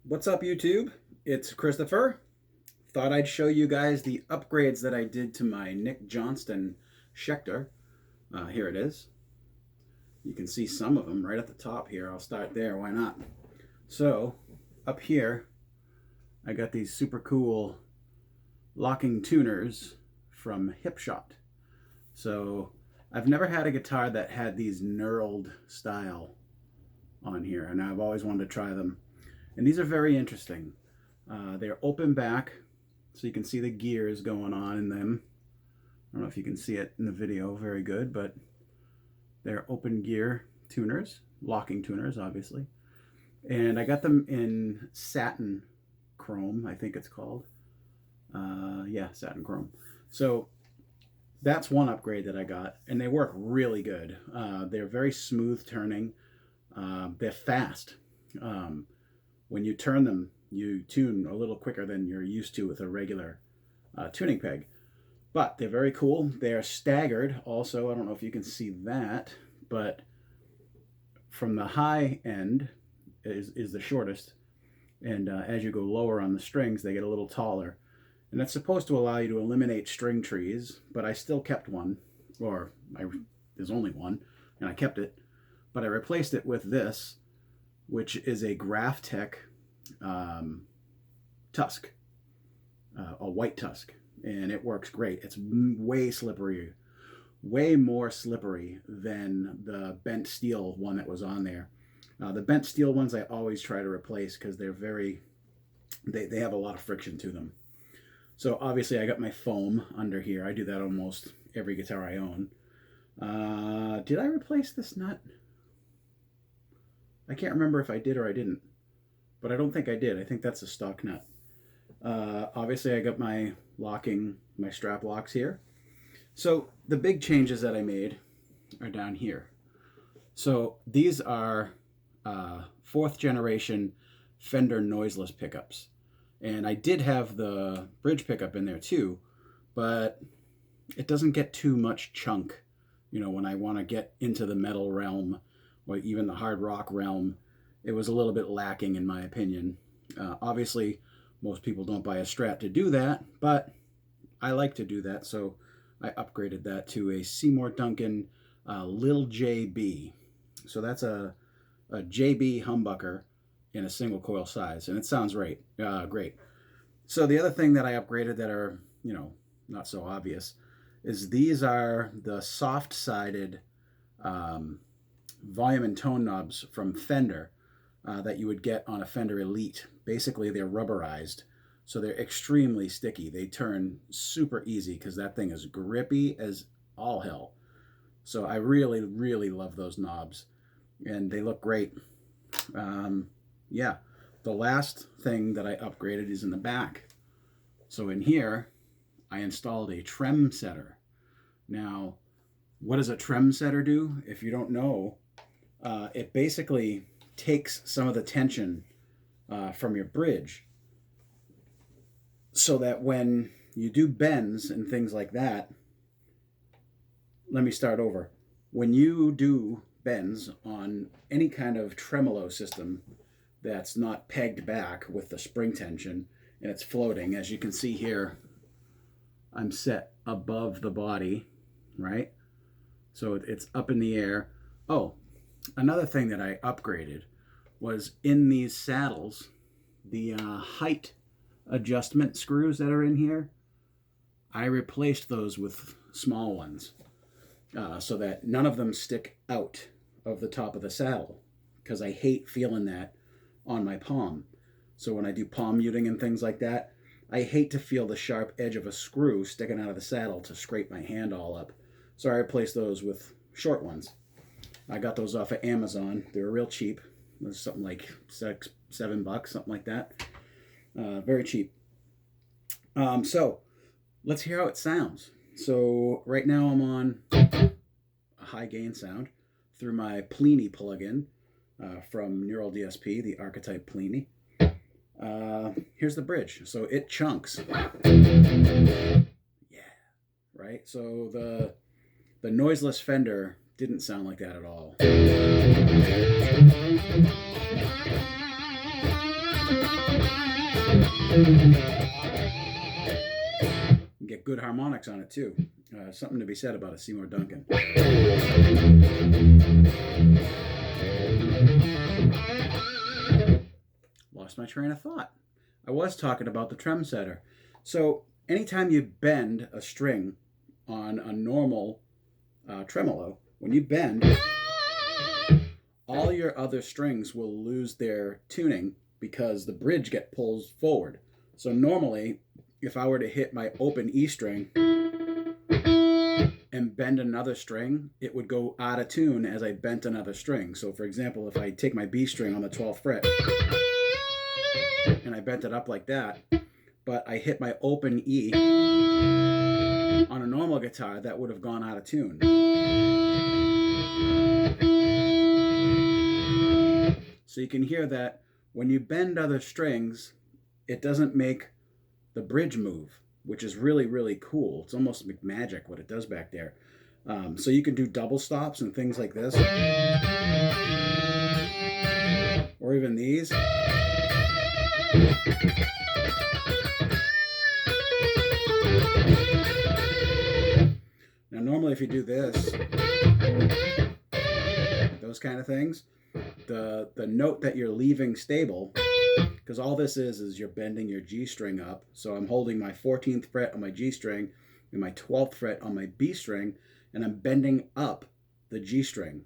What's up, YouTube? It's Christopher. Thought I'd show you guys the upgrades that I did to my Nick Johnston Schecter. Here it is. You can see some of them right at the top here. I'll start there, why not? So, up here, I got these super cool locking tuners from Hipshot. So, I've never had a guitar that had these knurled style on here, and I've always wanted to try them. And these are very interesting. They're open back, so you can see the gears going on in them. I don't know if you can see it in the video very good, but they're open gear tuners, locking tuners, obviously. And I got them in satin chrome, I think it's called. Yeah, satin chrome. So that's one upgrade that I got, and they work really good. They're very smooth turning. They're fast. When you turn them, you tune a little quicker than you're used to with a regular tuning peg. But they're very cool. They're staggered also. I don't know if you can see that, but from the high end is the shortest. And as you go lower on the strings, they get a little taller. And that's supposed to allow you to eliminate string trees, but I still kept one, or there's only one, and I kept it. But I replaced it with this, which is a Graphtec tusk, a white tusk, and it works great. It's way slippery, way more slippery than the bent steel one that was on there. The bent steel ones I always try to replace because they're they have a lot of friction to them. So obviously I got my foam under here. I do that almost every guitar I own. Did I replace this nut? I can't remember if I did or I didn't, but I don't think I did. I think that's a stock nut. Obviously, I got my strap locks here. So the big changes that I made are down here. So these are 4th generation Fender noiseless pickups. And I did have the bridge pickup in there too, but it doesn't get too much chunk, you know, when I want to get into the metal realm, or even the hard rock realm. It was a little bit lacking in my opinion. Obviously, most people don't buy a Strat to do that, but I like to do that, so I upgraded that to a Seymour Duncan Lil JB. So that's a JB humbucker in a single coil size, and it sounds great. So the other thing that I upgraded that are, you know, not so obvious, is these are the soft-sided volume and tone knobs from Fender that you would get on a Fender Elite. Basically, they're rubberized, so they're extremely sticky. They turn super easy because that thing is grippy as all hell. So I really, really love those knobs, and they look great. Yeah, the last thing that I upgraded is in the back. So in here, I installed a Tremsetter. Now, what does a Tremsetter do? If you don't know, it basically takes some of the tension from your bridge, so that when you do bends and things like that, let me start over. When you do bends on any kind of tremolo system that's not pegged back with the spring tension and it's floating, as you can see here, I'm set above the body, right? So it's up in the air. Oh, another thing that I upgraded was in these saddles, the height adjustment screws that are in here, I replaced those with small ones so that none of them stick out of the top of the saddle, because I hate feeling that on my palm. So when I do palm muting and things like that, I hate to feel the sharp edge of a screw sticking out of the saddle to scrape my hand all up. So I replaced those with short ones. I got those off of Amazon. They were real cheap. It was something like $7, something like that. Very cheap. So let's hear how it sounds. So right now I'm on a high gain sound through my Plini plugin from Neural DSP, the Archetype Plini. Here's the bridge. So it chunks. Yeah, right? So the noiseless Fender didn't sound like that at all. You get good harmonics on it too. Something to be said about a Seymour Duncan. Lost my train of thought. I was talking about the Tremsetter. So anytime you bend a string on a normal tremolo, when you bend, all your other strings will lose their tuning because the bridge gets pulled forward. So normally, if I were to hit my open E string and bend another string, it would go out of tune as I bent another string. So for example, if I take my B string on the 12th fret and I bent it up like that, but I hit my open E on a normal guitar, that would have gone out of tune. So you can hear that when you bend other strings, it doesn't make the bridge move, which is really, really cool. It's almost like magic what it does back there. So you can do double stops and things like this. Or even these. Now normally if you do this, those kind of things, the note that you're leaving stable, because all this is you're bending your G string up. So I'm holding my 14th fret on my G string and my 12th fret on my B string, and I'm bending up the G string.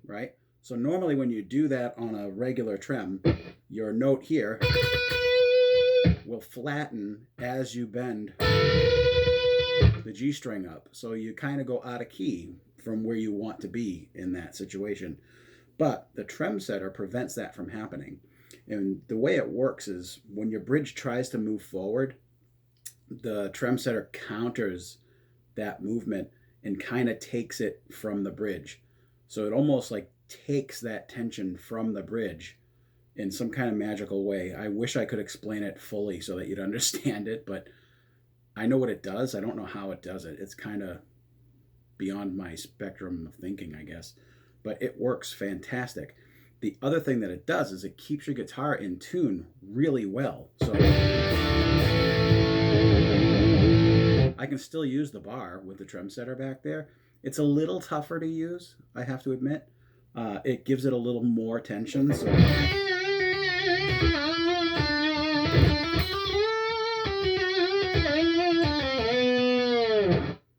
Right? So normally when you do that on a regular trem, your note here will flatten as you bend the G string up. So you kind of go out of key from where you want to be in that situation. But the Tremsetter prevents that from happening. And the way it works is when your bridge tries to move forward, the Tremsetter counters that movement and kind of takes it from the bridge. So it almost like takes that tension from the bridge in some kind of magical way. I wish I could explain it fully so that you'd understand it, but I know what it does. I don't know how it does it. It's kind of beyond my spectrum of thinking, I guess. But it works fantastic. The other thing that it does is it keeps your guitar in tune really well. So I can still use the bar with the Tremsetter back there. It's a little tougher to use, I have to admit. It gives it a little more tension.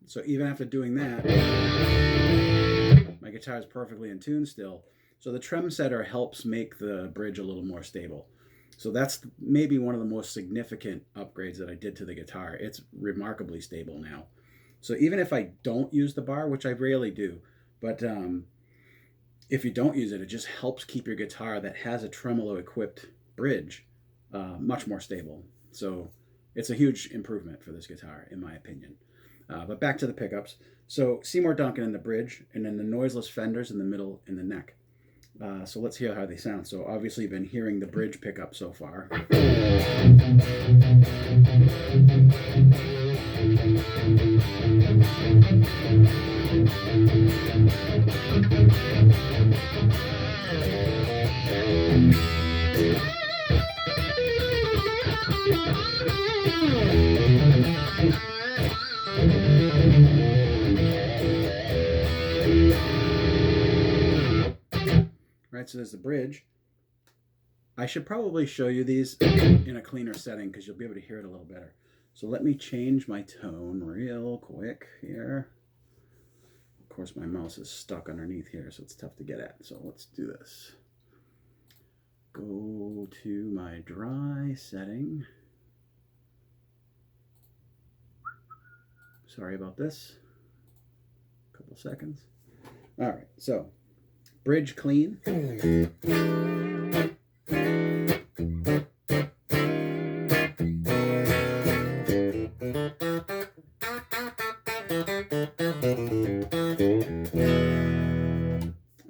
So even after doing that, my guitar is perfectly in tune still. So the Tremsetter helps make the bridge a little more stable. So that's maybe one of the most significant upgrades that I did to the guitar. It's remarkably stable now. So even if I don't use the bar, which I rarely do, but if you don't use it, it just helps keep your guitar that has a tremolo-equipped bridge much more stable. So it's a huge improvement for this guitar, in my opinion. But back to the pickups. So Seymour Duncan in the bridge, and then the noiseless fenders in the middle and the neck. So let's hear how they sound. So obviously you've been hearing the bridge pickup so far. Right, so there's the bridge. I should probably show you these in a cleaner setting because you'll be able to hear it a little better. So let me change my tone real quick here. Of course, my mouse is stuck underneath here, so it's tough to get at. So let's do this. Go to my dry setting. Sorry about this. A couple seconds. All right, so bridge clean. I'm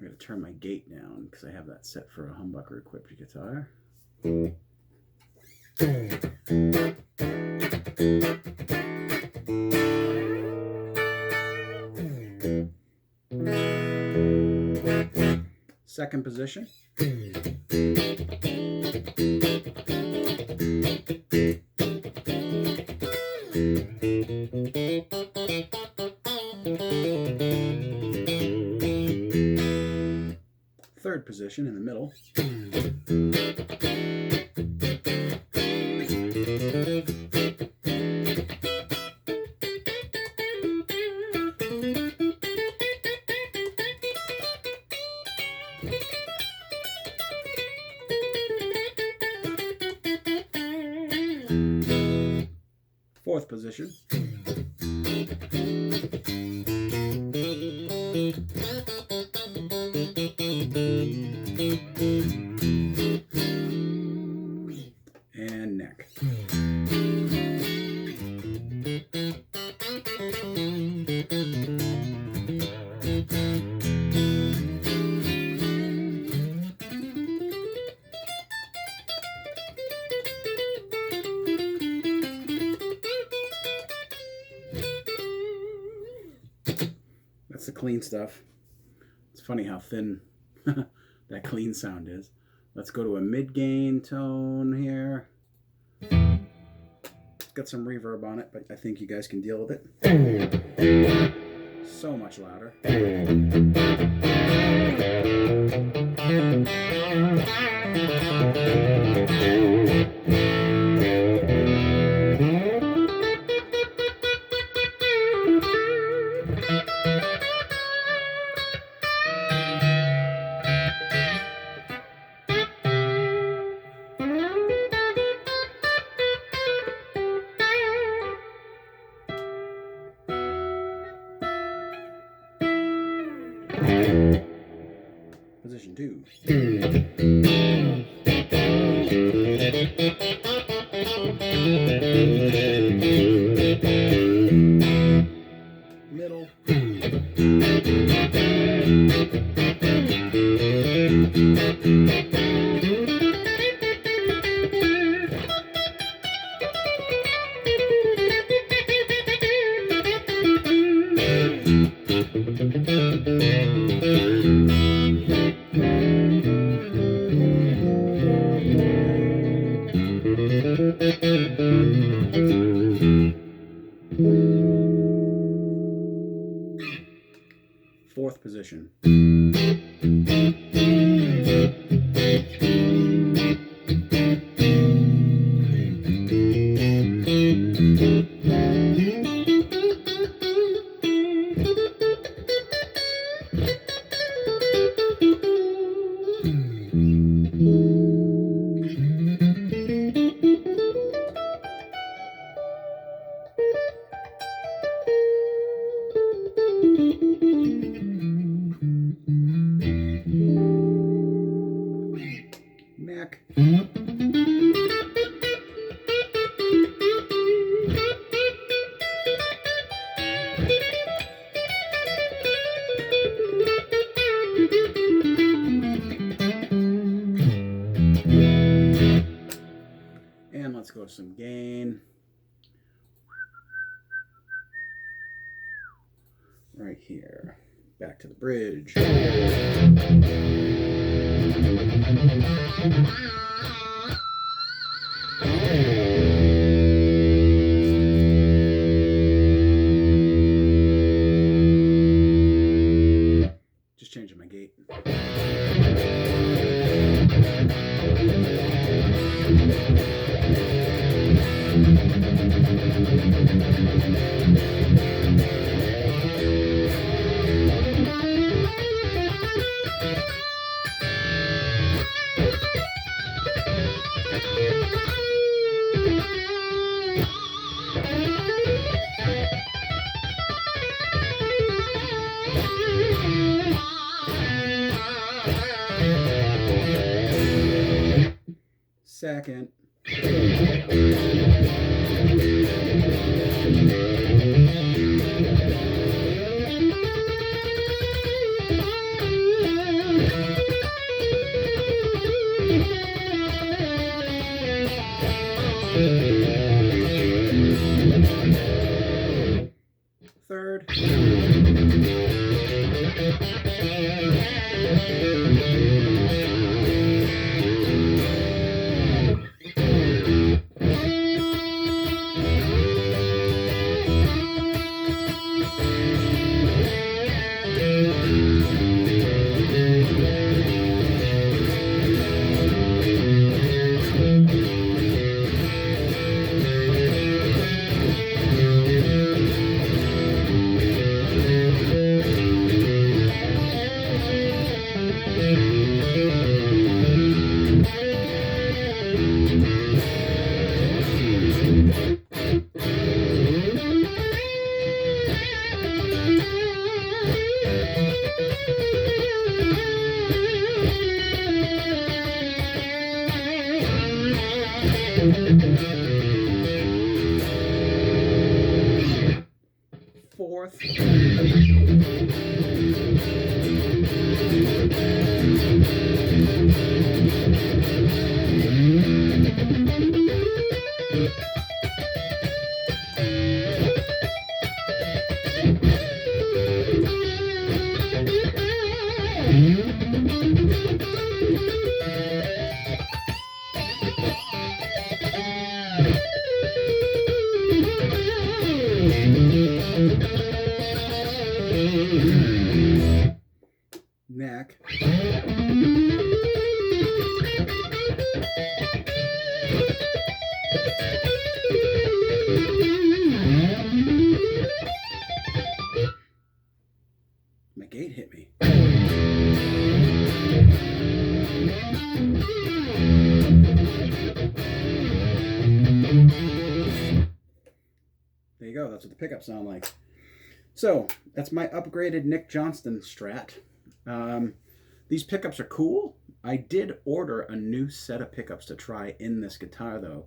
going to turn my gate down because I have that set for a humbucker equipped guitar. Second position. position in the middle. Fourth position. And neck. That's the clean stuff. It's funny how thin that clean sound is. Let's go to a mid-gain tone here. It's got some reverb on it, but I think you guys can deal with it. So much louder. Position 2. Middle. Fourth position. Neck. And let's go to some gain. Right here. Back to the bridge. Just changing my gate. Second. Third. Fourth. Neck. My gate hit me. There you go. That's what the pickups sound like. So that's my upgraded Nick Johnston Strat. These pickups are cool. I did order a new set of pickups to try in this guitar though,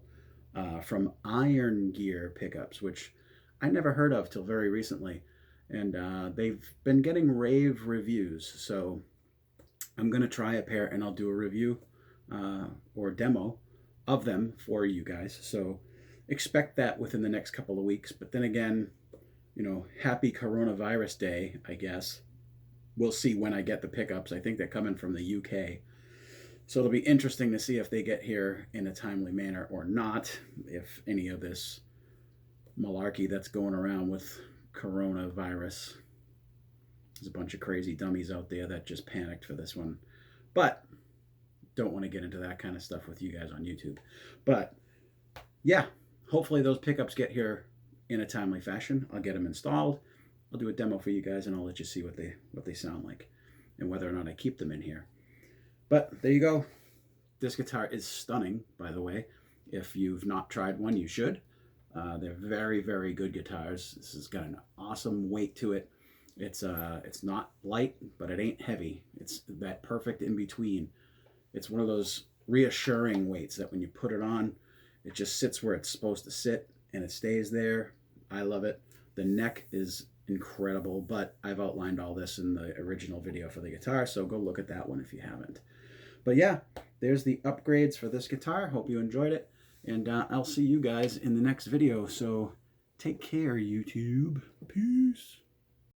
from Iron Gear Pickups, which I never heard of till very recently. And they've been getting rave reviews. So I'm going to try a pair and I'll do a review or demo of them for you guys. So expect that within the next couple of weeks. But then again, you know, happy coronavirus day, I guess. We'll see when I get the pickups. I think they're coming from the UK. So it'll be interesting to see if they get here in a timely manner or not, if any of this malarkey that's going around with coronavirus. There's a bunch of crazy dummies out there that just panicked for this one. But don't want to get into that kind of stuff with you guys on YouTube. But yeah, hopefully those pickups get here in a timely fashion. I'll get them installed. I'll do a demo for you guys and I'll let you see what they sound like and whether or not I keep them in here. But there you go. This guitar is stunning, by the way. If you've not tried one, you should. They're very, very good guitars. This has got an awesome weight to it. It's not light, but it ain't heavy. It's that perfect in between. It's one of those reassuring weights that when you put it on, it just sits where it's supposed to sit and it stays there. I love it. The neck is incredible, but I've outlined all this in the original video for the guitar, so go look at that one if you haven't. But yeah, there's the upgrades for this guitar. Hope you enjoyed it, and I'll see you guys in the next video. So take care, YouTube. Peace.